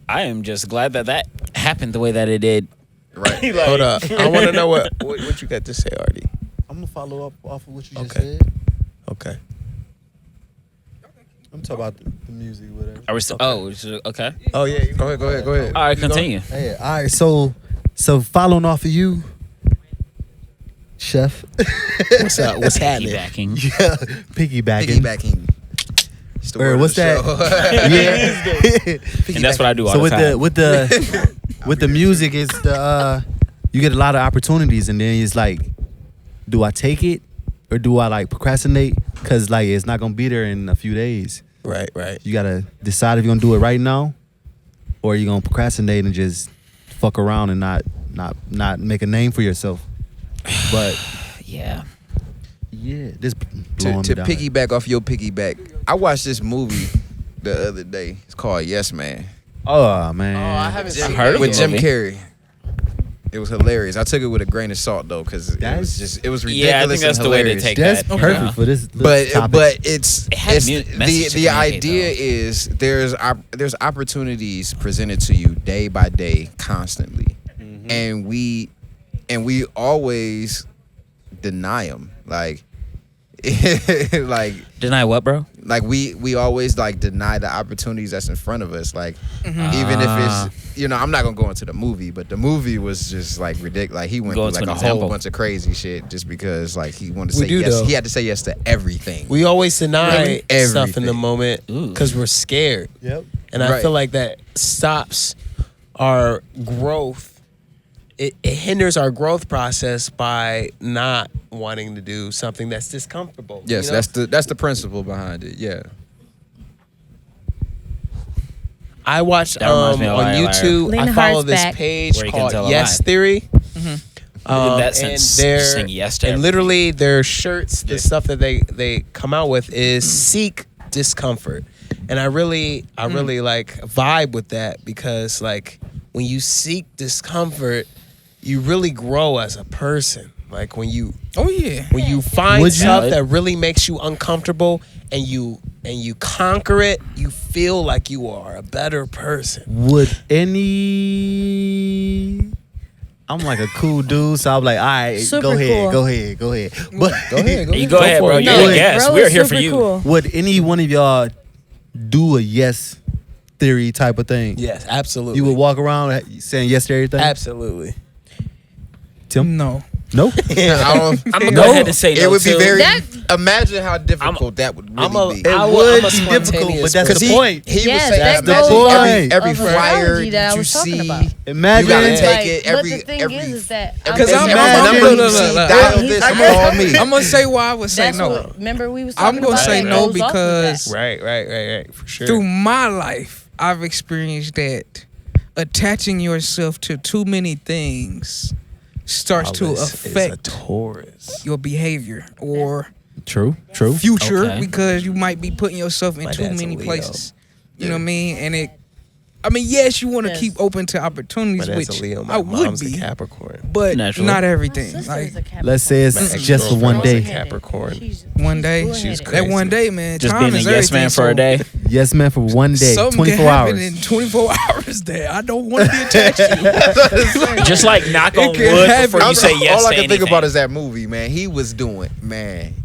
I am just glad that happened the way that it did. Right. Hold up, I want to know what you got to say, Artie. I'm gonna follow up off of what you just Okay. said. Okay. I'm talking about the music, whatever. Are we still? Oh, okay. Oh yeah. Go ahead. All right, continue. Hey, all right. So following off of you, Chef. What's up? What's happening? Piggybacking. Yeah, piggybacking. Piggybacking. It's the Or word what's of the that? show. Yeah. And that's what I do all So the time. with the music, it's the you get a lot of opportunities, and then it's like, do I take it or do I like procrastinate? Cause like it's not gonna be there in a few days. Right. You gotta decide if you're gonna do it right now, or you're gonna procrastinate and just fuck around and not make a name for yourself. But Yeah. yeah, this to blowing me down. piggyback off your piggyback, I watched this movie the other day. It's called Yes Man. Oh man. I haven't I've heard of with the Jim movie. Carrey. It was hilarious. I took it with a grain of salt though, because it was ridiculous. Yeah, I think that's and the way to hilarious. take That's that. perfect Yeah. for this. But topic. it's It had it's message to the communicate, idea though. is there's opportunities presented to you day by day, constantly, and we always deny them. Like Deny what, bro? like we always like deny the opportunities that's in front of us. Like even if it's I'm not gonna go into the movie, but the movie was just like ridiculous. Like he went Go through into like a an whole example. bunch of crazy shit just because like he wanted to We say do, yes. though. He had to say yes to everything. We always deny Really? stuff in the Everything. moment Ooh. because we're scared. Yep. And I Right. feel like that stops our growth. It hinders our growth process by not wanting to do something that's discomfortable. Yes, you know? that's the principle behind it. Yeah. I watched That reminds me of on Liar, Liar. YouTube. Lena I follow Hart's this back. page Where you can called tell a Yes lie. Theory. In that sense, and just saying yes to and everything. literally their shirts, the stuff that they come out with is seek discomfort, and I really like vibe with that because like when you seek discomfort, you really grow as a person. Like when you Oh yeah. find Would you- stuff that really makes you uncomfortable and you conquer it, you feel like you are a better person. Would any? I'm like a cool dude, so I'm like, all right, Super go ahead, cool. go ahead. But You go ahead, for bro. it. You're No, a guest. bro We're is here for super you. cool. would any one of y'all do a yes theory type of thing? Yes, absolutely. You would walk around saying yes to everything? Absolutely. Tim? No. Nope. I'm gonna go ahead and say no. It would be too. very. That- Imagine how difficult that would really be. It I'm would a be difficult, spontaneous but that's Because the point. he Yes, was saying, that imagine goes every of the flyer analogy that I that you was talking see. about. Imagine. You gotta Like, take it every. but the thing every is that Because every I'm- number you look, see, look, dial look. this, I call me. I'm gonna say why I would say That's no. what. Remember we was I'm talking gonna about say that no goes off of because that. Right. For sure. through my life, I've experienced that attaching yourself to too many things starts to Alice is a affect Taurus. your behavior or True. future Okay. because you might be putting yourself in My too dad's a many Leo. places. You know what I mean? And yes, you want to Yes. keep open to My opportunities, dad's which a Leo. I My would mom's a be, Capricorn. but Naturally. not My everything. sister Like is a Capricorn. Let's say it's My just for one day. Capricorn. one day, She's that crazy. one day, man. Just time being a is yes man everything, for a so day. Yes, man, for one day, Something can 24 happen hours. in 24 hours there. I don't want to be attached to you. Just like knock on can wood happen. before you say yes All I to can think anything. about is that movie, man. He was doing, man.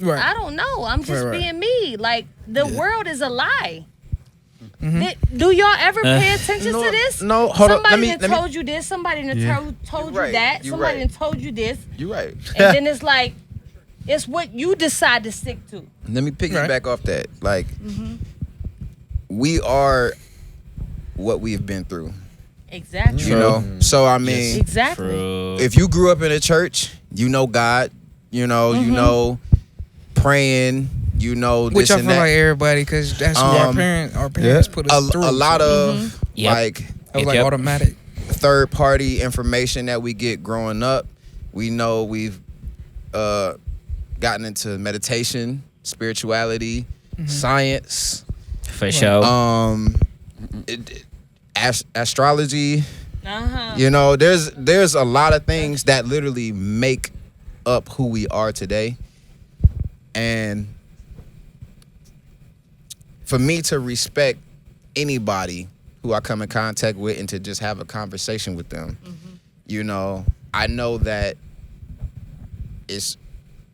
Right. I don't know. I'm just Right. being me. Like the world is a lie. Do y'all ever pay attention to this? No, hold on. Somebody Let done me. told you this. Somebody done told You're you that. right. You're Somebody right. done told you this. You're right. And then it's like, it's what you decide to stick to. Let me piggyback off that. Like, we are what we have been through. Exactly. You know. So I mean, Exactly. True. if you grew up in a church, you know God. You know, praying. You know, Which this I and feel that. like everybody, because that's what our parents put us through. a lot of Yep. like It was like automatic. third party information that we get growing up. We know we've gotten into meditation, spirituality, science, For sure. astrology. Uh-huh. You know, there's a lot of things that literally make up who we are today. And for me to respect anybody who I come in contact with and to just have a conversation with them, you know, I know that it's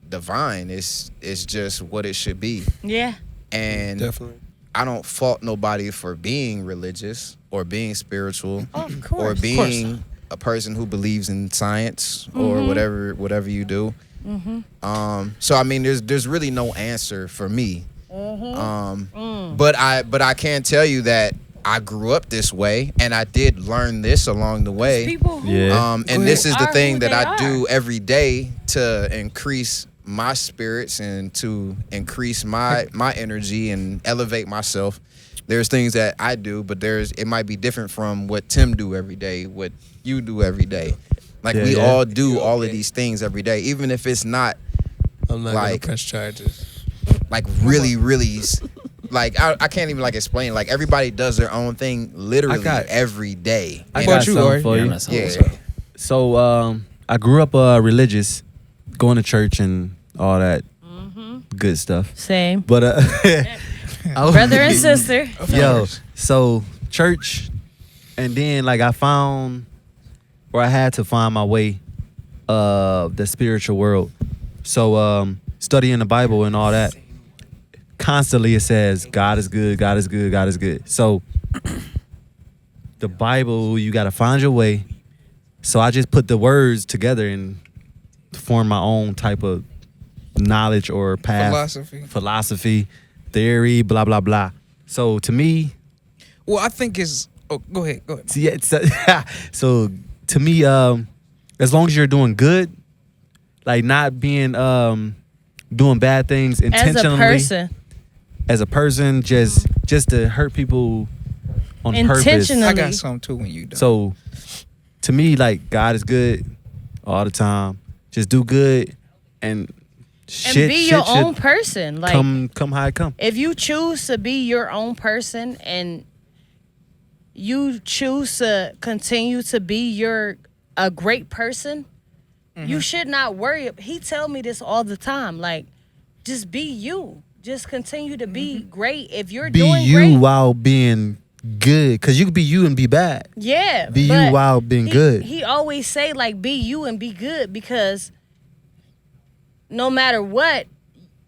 divine. It's just what it should be. Yeah. And Definitely. I don't fault nobody for being religious or being spiritual Of course. or being a person who believes in science or whatever you do. So I mean, there's really no answer for me. But I can tell you that I grew up this way, and I did learn this along the way. People who And this is the are thing who that they I are. do every day to increase my spirits and to increase my energy and elevate myself. There's things that I do, but it might be different from what Tim do every day, what you do every day. Like we all do all of these things every day, even if it's not I'm not like- gonna press charges. like really like I can't even like explain. Like everybody does their own thing literally every day. I And got you, something Ori? for you. that's yeah. So I grew up religious, going to church and all that good stuff. Same. But Brother and sister. Yo, so church, and then like I found, or I had to find my way of the spiritual world. So studying the Bible and all that, constantly it says God is good, God is good, God is good. So the Bible, you got to find your way. So I just put the words together and form my own type of knowledge or path, philosophy, theory, blah blah blah. So to me, Well, I think it's. Oh, go ahead. so to me, as long as you're doing good, like not being doing bad things intentionally As a person. just to hurt people on purpose. Intentionally. I got some too when you done. So to me, like God is good all the time. Just do good and shit. Be your shit own should person. Like come how it come. if you choose to be your own person and you choose to continue to be a great person, you should not worry. He tell me this all the time. Like, just be you. Just continue to be great. If you're Be doing you great, while being good, because you can be you and be bad. yeah. Be you but while being good. He always say like, be you and be good, because no matter what,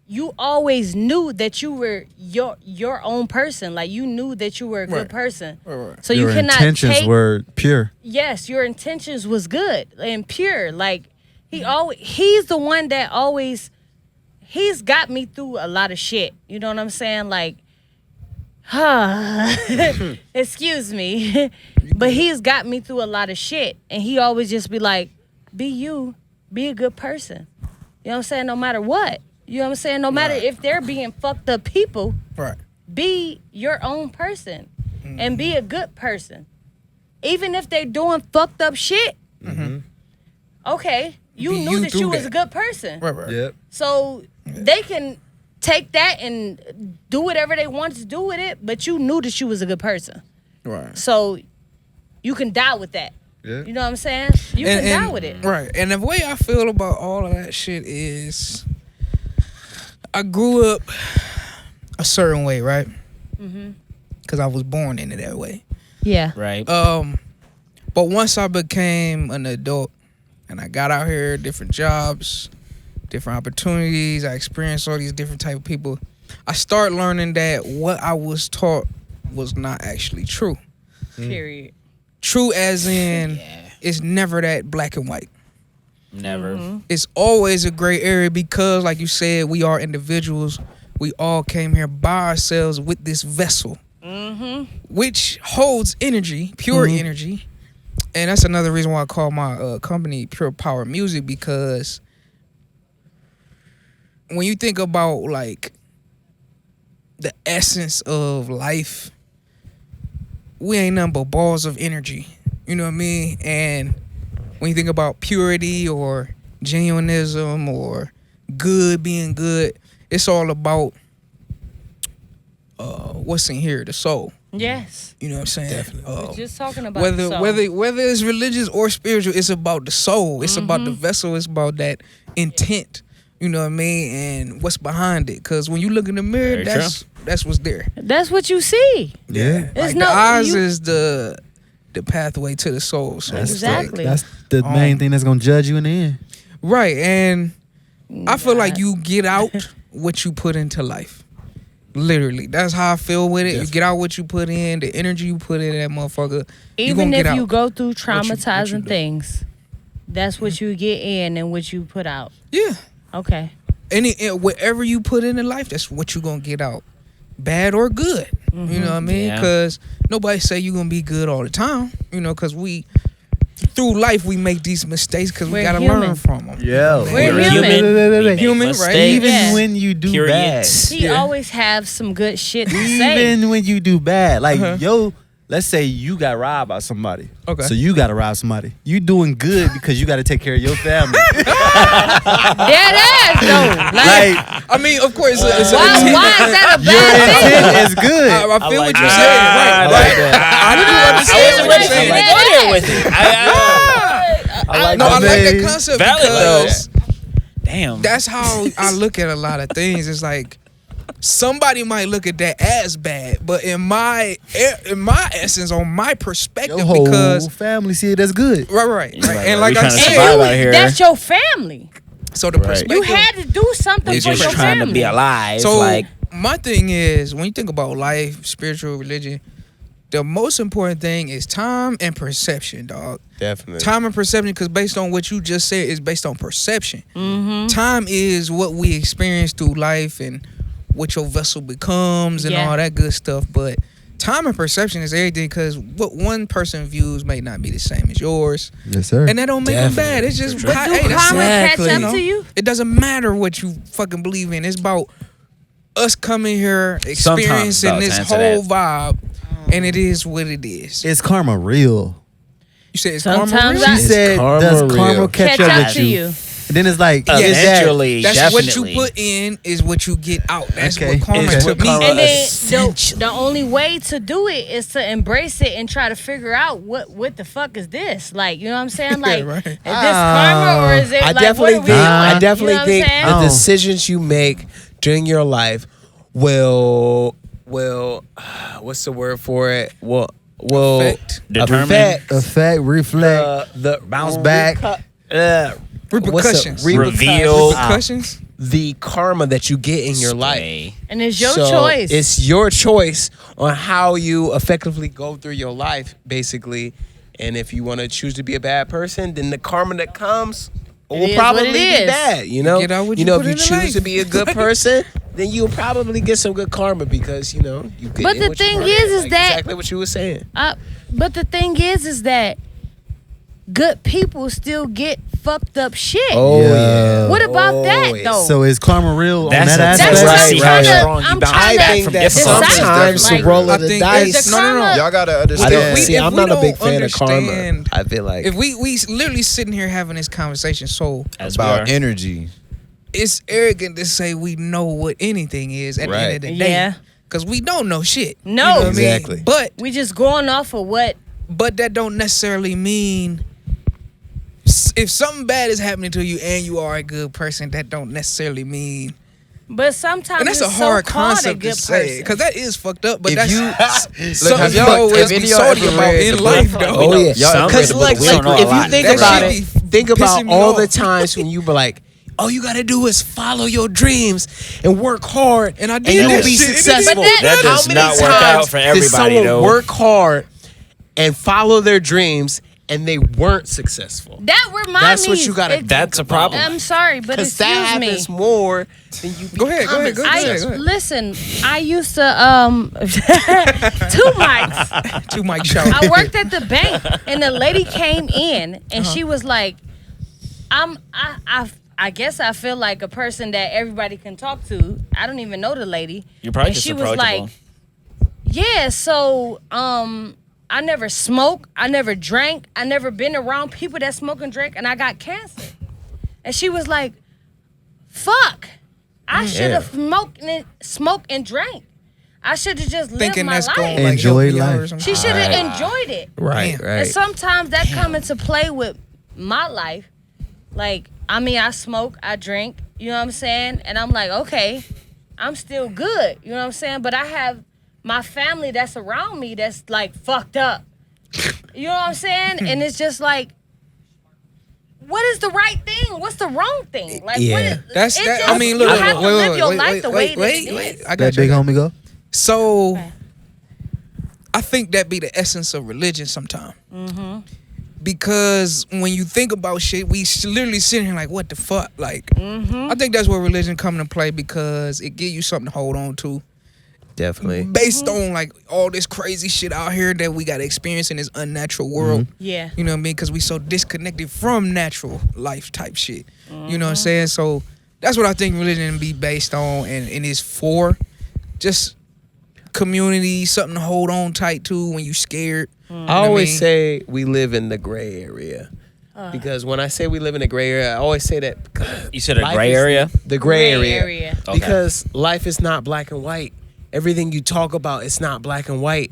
you always knew that you were your own person. Like you knew that you were a good person. So Your you cannot intentions take. were pure. Yes, your intentions was good and pure. Like he's the one that always. He's got me through a lot of shit. You know what I'm saying? Like, excuse me, but he's got me through a lot of shit, and he always just be like, "Be you, be a good person." You know what I'm saying? No matter what. You know what I'm saying? No matter if they're being fucked up people, Right. be your own person and be a good person. Even if they doing fucked up shit, okay, you Be knew you that through you was that. a good person. Right. Yep. So they can take that and do whatever they want to do with it, but you knew that you was a good person. Right. So you can die with that. Yeah. You know what I'm saying? You can die with it. Right. And the way I feel about all of that shit is I grew up a certain way, right? Because I was born into that way. Yeah. Right. But once I became an adult and I got out here, different jobs, different opportunities, I experienced all these different type of people, I start learning that what I was taught was not actually true. Period. True as in it's never that black and white. Never. It's always a gray area because, like you said, we are individuals. We all came here by ourselves with this vessel, which holds energy, pure energy. And that's another reason why I call my company Pure Power Music, because when you think about like the essence of life, we ain't nothing but balls of energy. You know what I mean? And when you think about purity or genuinism or good being good, it's all about what's in here, the soul. Yes. You know what I'm saying? Definitely. Just talking about Whether the soul. whether it's religious or spiritual, it's about the soul. It's about the vessel. It's about that intent. You know what I mean? And what's behind it. Because when you look in the mirror, Very that's what's there. That's what you see. Yeah. It's Like no, the eyes you- is the pathway to the soul. So That's it's like- Exactly. That's the main thing that's gonna judge you in the end. right. And I feel like you get out what you put into life. Literally. That's how I feel with it. You get out what you put in, the energy you put in that motherfucker. Even gonna if get you out go through what you traumatizing do. things, that's what you get in and what you put out. Yeah. Okay. Whatever you put in life, that's what you're gonna get out, bad or good. You know what I mean? Yeah. Because nobody say you're gonna be good all the time. You know, because through life we make these mistakes because we We're gotta human. learn from them. Yeah. We're We're human. We make Human, right? mistakes. Even Yeah. when you do Periods. bad. He always have some good shit to say. Even when you do bad. Like, yo, let's say you got robbed by somebody. Okay. So you got to rob somebody. You doing good because you got to take care of your family. Dead ass though. Like, Like, I mean, of course, it's why is that a your bad thing? intent is good. I feel like what you're that. saying. I Right, like right. that. I do I understand wasn't what ready you're to saying. like go there with it. I like No, I that. like that Man. concept Valid, because Damn. that's how I look at a lot of things. It's like somebody might look at that as bad, but in my essence, on my perspective, Your whole because family see it as good. right. And we like I tryna And survive out said, here. that's your family. so the Right. perspective. You had to do something We for just your trying family. to be alive. So like, my thing is, when you think about life, spiritual, religion, the most important thing is time and perception, dog. Definitely. Time and perception, because based on what you just said, is based on perception. Time is what we experience through life and what your vessel becomes and Yeah. all that good stuff. But time and perception is everything, because what one person views may not be the same as yours, Yes, sir. and that don't make them bad. It's just But do hey, that's karma exactly, catch you up know? to you? It doesn't matter what you fucking believe in. It's about us coming here, experiencing about this to answer whole that. vibe, and it is what it is. Is karma real? You said it's Sometimes karma real? I- She said, karma does real? karma catch, Catch up up with to you? you. And then it's like, Yes. is that eventually, That's definitely. what you put in is what you get out. That's Okay. what karma Okay. to me. And then Essentially. the only way to do it is to embrace it and try to figure out what the fuck is this? Like, you know what I'm saying? Like, Right. is this karma or is it I like definitely what are we think doing? I definitely you know think what I'm the saying? Oh. decisions you make during your life will what's the word for it? Will Affect. Determine. effect, reflect, the bounce back? Repercussions. Reveal. Repercussions. the karma that you get in your life. Sway. And it's your So choice. It's your choice on how you effectively go through your life, basically. And if you want to choose to be a bad person, then the karma that comes will is probably what it be is. bad. You know, get out what you if put you in the choose life. to be a good person, then you'll probably get some good karma because you get. But in the what you thing put is in, that- exactly what you were saying. But the thing is that good people still get fucked up shit. Oh Yeah. What about that, yeah. though? So is karma real That's on that a- That's aspect? what Right, I'm trying right. to. Strong, you I'm bounce trying I back to think from that different decipher, sometimes like, the roll I of the think dice. it's- no, no. Y'all gotta I understand. don't we- see. if I'm we not a big don't fan of karma. understand- I feel like If we literally sitting here having this conversation, so As we about are. energy. it's arrogant to say we know what anything is at the end of the day. Yeah. Because we don't know shit. No. You know what I mean? Exactly. We just going off of what. But that don't necessarily mean if something bad is happening to you and you are a good person, that don't necessarily mean. But sometimes And that's a it's hard so-called concept a to good say, person. because that is fucked up. But If that's you- something have you y'all- always have be any of y'all salty ever about read in the life, book? though. Oh yeah, Some because read the book, like we don't know a if lot. you think That about shit it, be think about pissing me all off. the times when you be like, all you gotta do is follow your dreams and work hard, And I did and you'll that be shit. successful. But That How does many not work times out for did everybody, someone though. work hard and follow their dreams and they weren't successful? That reminds me. That's what you gotta. That's a problem. I'm sorry, but Because that excuse me. happens more than you. Go ahead, go ahead, go become ahead. successful. Listen, I used to 2 mics. 2 mic shout. I worked at the bank, and the lady came in, and she was like, I guess I feel like a person that everybody can talk to. I don't even know the lady. You're probably and just she was approachable. like, yeah, so I never smoked, I never drank, I never been around people that smoke and drink, and I got cancer. And she was like, fuck, I should have smoked and drank. I should have just lived Thinking my that's life. going like Enjoy help me out or life. something. She should have enjoyed it. Right, Damn. right. And sometimes that come into play with my life. Like, I mean, I smoke, I drink, you know what I'm saying? And I'm like, okay, I'm still good, you know what I'm saying? But I have my family that's around me that's like fucked up. You know what I'm saying? And it's just like, what is the right thing? What's the wrong thing? Like, Yeah. what is, That's it that. just- I mean, look, you look, have to wait, live wait, your wait, life wait, the wait, way that wait. it is. I got That you. big homie go. So, Okay. I think that be the essence of religion sometimes. Because when you think about shit, we literally sitting here like, what the fuck? Like, I think that's where religion come into play because it give you something to hold on to. Definitely. Based on like all this crazy shit out here that we got to experience in this unnatural world. Yeah. You know what I mean? Because we so disconnected from natural life type shit. You know what I'm saying? So that's what I think religion be based on and is for. Just community, something to hold on tight to when you scared. I always say we live in the gray area. Because when I say we live in the gray area, I always say that because You said a life gray is area? The gray Gray area. area. Okay. Because life is not black and white. Everything you talk about, it's not black and white.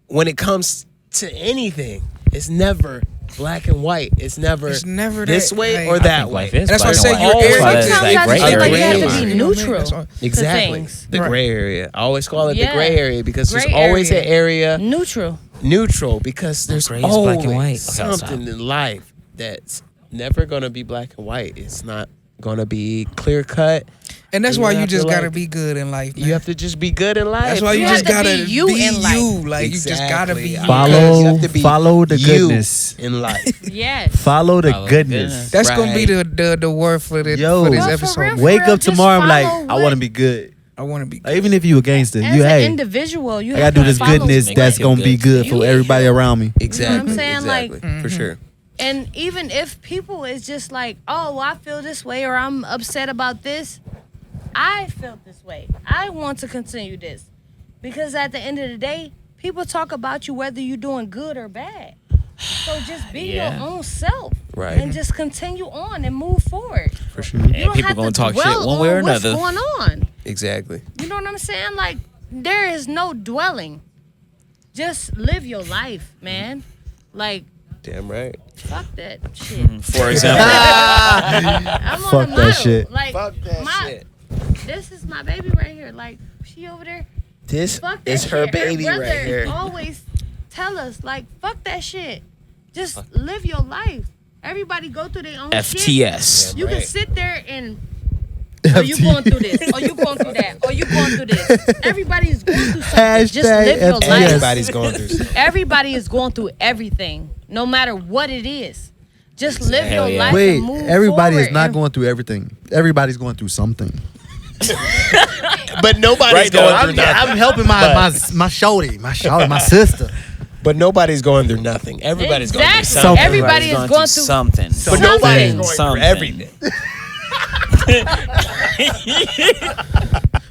When it comes to anything, it's never black and white. It's never this that, way like- or I that think way. life is And that's why I black say and you're white. That's why arrogant. it's Sometimes that I gray just feel like you area. have to area. be You know what I mean? neutral. That's why- Exactly. things. The gray area. I always call it Yeah. the gray area because there's Gray always area. an area Neutral. neutral because there's gray is always black and white. Okay, something in life that's never gonna be black and white. It's not gonna be clear cut. And that's You why you have to, just gotta like- be good in life, man. You have to just be good in life. That's why you, You just have to gotta be you in life. you. Like you just gotta be you. Follow- you have to be Follow the you goodness. in life. Yes. Follow the Follow the goodness. goodness. That's gonna be Right. the word for the Yo. for this Well, for episode. real, Wake real, up just tomorrow and be like, follow I want what- to be good. I want to be. Like, even if you a gangster, As you an hey, individual, you I have gotta do to this follow goodness what that's you gonna be feel good You for need everybody help. around me. Exactly. saying? Like- Exactly. For sure. And even if people is just like, oh, well, I feel this way or I'm upset about this, I felt this way. I want to continue this. Because at the end of the day, people talk about you whether you're doing good or bad. So just be Yeah. your own self. Right. And just continue on and move forward. For sure. You And don't people have gonna to talk shit dwell one way or on what's another. going on. Exactly. You know what I'm saying? Like, there is no dwelling. Just live your life, man. Like, Damn right. fuck that shit. For example, I'm Fuck on a that model. shit. Like, Fuck that shit. This is my baby right here. Like, she over there. This Fuck that is her shit. baby Her right brother here. always tell us, like, fuck that shit. Just live your life. Everybody go through their own shit. FTS. You can Right. sit there and oh, you going through this, or you going through that, or you going through this. Everybody's going through something. Just Hashtag live your FTS. life. Everybody's going through something. Everybody is going through everything, no matter what it is. Just live Hell your yeah. life Wait, and move everybody is forward not and- going through everything. Everybody's going through something. But nobody's Right, going though, through nothing. I'm helping my shorty, my sister. But nobody's going through nothing. Everybody's going through Exactly. something. Everybody is going through something. But nobody's going Something. through everything.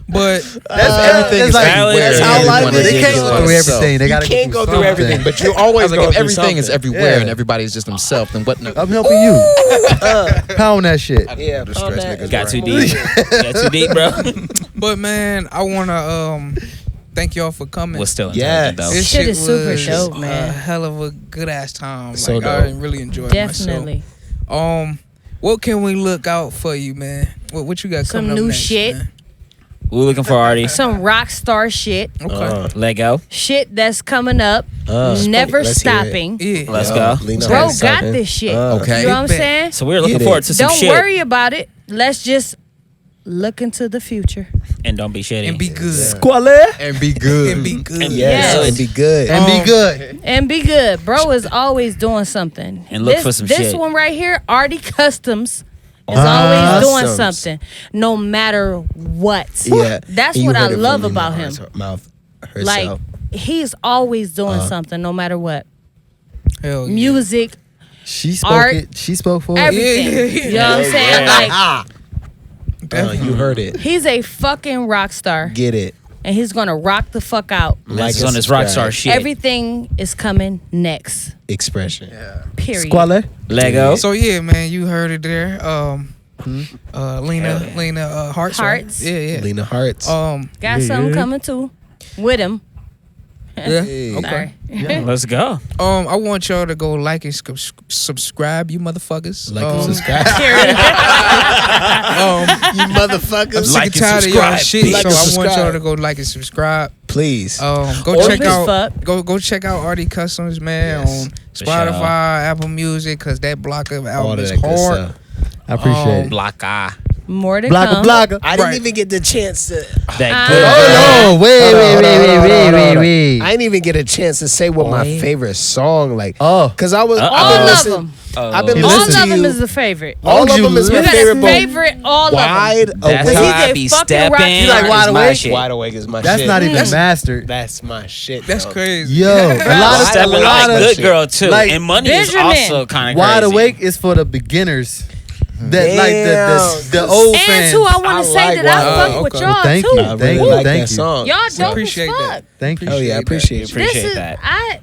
But everything it's is like, valid that's or how life everyone is. They is can't just go through themselves. everything. They You gotta can't go through something. everything, but you're always Like going if through everything is something. everywhere Yeah. and everybody's just themselves, then what? No, I'm helping you. Pound that shit. Yeah, the pound stretch that. niggas, Got bro. too deep. Got too deep, bro. but man, I wanna thank y'all for coming. Was still Yes. intelligent though. This Shit is super was dope, man. A hell of a good ass time. So Like I dope. really enjoyed Definitely. myself. What can we look out for you, man? What you got Some coming up new next, shit. man? We looking for Artie. Some rock star shit. Okay. Lego. Shit that's coming up. Never let's hear it. stopping. Yeah. Let's go. Lean on Bro that got something. this shit. Okay. You know what I'm Bet. saying? So we're looking Get it. forward to some Don't shit. worry about it. let's just look into the future. And don't be shitty. And be good. Squally. And be good. And be good. Yes, Yes. and be good. And be good. And be good. Bro is always doing something. And look this, for some this shit. one right here, Artie Customs, is always doing Customs. something. No matter what. Yeah, That's And you what I heard it love from about Lena him. Mouth Like, herself. he's always doing something, no matter what. Hell yeah. Music, She spoke Art, it. She spoke for it. everything. yeah. You know what I'm saying? Like, You heard it. he's a fucking rock star. Get it. And he's gonna rock the fuck out. Like This is and on this rock subscribe. star shit. Everything is coming next. Expression. Period. Squally. Lego. So yeah, man, you heard it there. Lena Hearts. right? Hearts. Yeah. Lena Hearts. Got something coming too with him. Yeah. Hey. Okay. Sorry. Let's go. I want y'all to go like and subscribe, you motherfuckers. Like and subscribe. You motherfuckers. I'm sick Like and and tired of y'all subscribe, shit, bitch. Like so and I want subscribe. y'all to go like and subscribe. Please. Go Or check as out fuck. go check out Artie Customs, man, Yes. on For Spotify, sure. Apple Music, cause that Blocka All album of is that good hard. stuff. I appreciate it. Blocka. More to Blocka, come. blocka. I didn't Right. even get the chance to. That Oh, no. Wait. I didn't even get a chance to say what my Wait. favorite song like. Oh. Cause I was. Uh-oh. I've been All of listening- them. I've been He All listening listen of to them you. is the favorite. All of You them is my You got favorite. a but favorite. All of them. Wide That's awake. how he's I a be fucking rock stepping. star. Like Wide is my Awake? shit. Wide awake is my That's shit. not even That's- mastered. That's my shit. That's though. crazy. Yo, a lot of Wide Stepping Awake. like Wide good Awake. girl too. Like, and money Benjamin. is also kind of crazy. Wide Awake is for the beginners. That like Damn. the old And fans. too, I want to say like that I Wide fuck Awake. with Okay. y'all Thank too. you. I really Thank like you. that song. Y'all dope Appreciate as fuck. that. Thank you. Oh yeah, I appreciate you. Appreciate This is that. I.